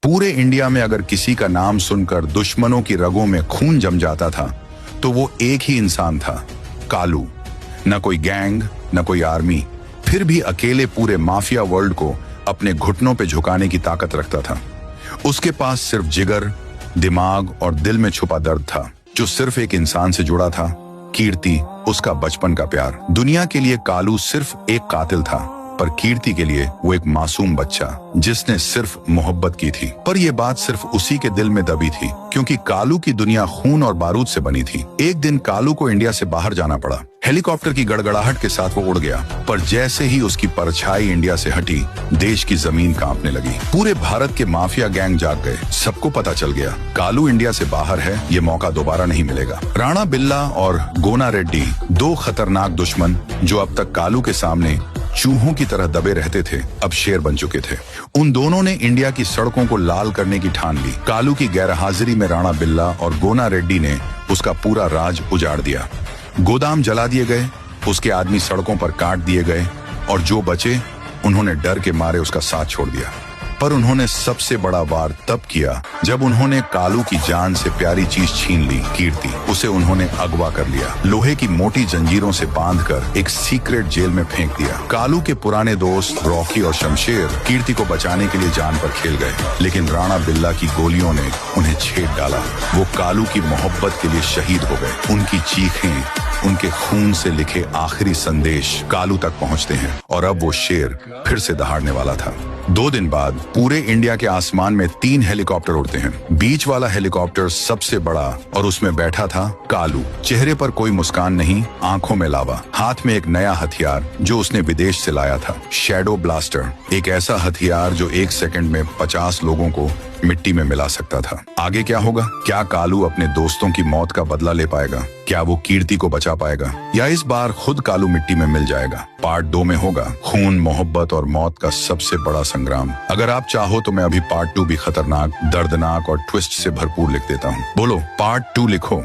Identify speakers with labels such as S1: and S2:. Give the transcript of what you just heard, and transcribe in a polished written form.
S1: पूरे इंडिया में अगर किसी का नाम सुनकर दुश्मनों की रगों में खून जम जाता था तो वो एक ही इंसान था, कालू। न कोई गैंग, न कोई आर्मी, फिर भी अकेले पूरे माफिया वर्ल्ड को अपने घुटनों पे झुकाने की ताकत रखता था। उसके पास सिर्फ जिगर, दिमाग और दिल में छुपा दर्द था, जो सिर्फ एक इंसान से जुड़ा था, कीर्ति, उसका बचपन का प्यार। दुनिया के लिए कालू सिर्फ एक कातिल था, पर कीर्ति के लिए वो एक मासूम बच्चा जिसने सिर्फ मोहब्बत की थी। पर यह बात सिर्फ उसी के दिल में दबी थी, क्योंकि कालू की दुनिया खून और बारूद से बनी थी। एक दिन कालू को इंडिया से बाहर जाना पड़ा। हेलीकॉप्टर की गड़गड़ाहट के साथ वो उड़ गया, पर जैसे ही उसकी परछाई इंडिया से हटी, देश की जमीन कांपने लगी। पूरे भारत के माफिया गैंग जाग गए। सबको पता चल गया, कालू इंडिया से बाहर है, ये मौका दोबारा नहीं मिलेगा। राणा बिल्ला और गोना रेड्डी, दो खतरनाक दुश्मन जो अब तक कालू के सामने चूहों की तरह दबे रहते थे, अब शेर बन चुके थे। उन दोनों ने इंडिया की सड़कों को लाल करने की ठान ली। कालू की गैरहाजिरी में राणा बिल्ला और गोना रेड्डी ने उसका पूरा राज उजाड़ दिया। गोदाम जला दिए गए, उसके आदमी सड़कों पर काट दिए गए, और जो बचे उन्होंने डर के मारे उसका साथ छोड़ दिया। पर उन्होंने सबसे बड़ा वार तब किया जब उन्होंने कालू की जान से प्यारी चीज छीन ली, कीर्ति। उसे उन्होंने अगवा कर लिया, लोहे की मोटी जंजीरों से बांधकर एक सीक्रेट जेल में फेंक दिया। कालू के पुराने दोस्त रॉकी और शमशेर कीर्ति को बचाने के लिए जान पर खेल गए, लेकिन राणा बिल्ला की गोलियों ने उन्हें छेद डाला। वो कालू की मोहब्बत के लिए शहीद हो गए। उनकी चीखें, उनके खून से लिखे आखिरी संदेश कालू तक पहुंचते हैं, और अब वो शेर फिर से दहाड़ने वाला था। 2 दिन बाद पूरे इंडिया के आसमान में 3 हेलीकॉप्टर उड़ते हैं। बीच वाला हेलीकॉप्टर सबसे बड़ा, और उसमें बैठा था कालू। चेहरे पर कोई मुस्कान नहीं, आंखों में लावा, हाथ में एक नया हथियार जो उसने विदेश से लाया था, शैडो ब्लास्टर। एक ऐसा हथियार जो 1 सेकंड में 50 लोगों को मिट्टी में मिला सकता था। आगे क्या होगा? क्या कालू अपने दोस्तों की मौत का बदला ले पाएगा? क्या वो कीर्ति को बचा पाएगा, या इस बार खुद कालू मिट्टी में मिल जाएगा? पार्ट 2 में होगा खून, मोहब्बत और मौत का सबसे बड़ा संग्राम। अगर आप चाहो तो मैं अभी पार्ट 2 भी खतरनाक, दर्दनाक और ट्विस्ट से भरपूर लिख देता हूँ। बोलो पार्ट 2 लिखो।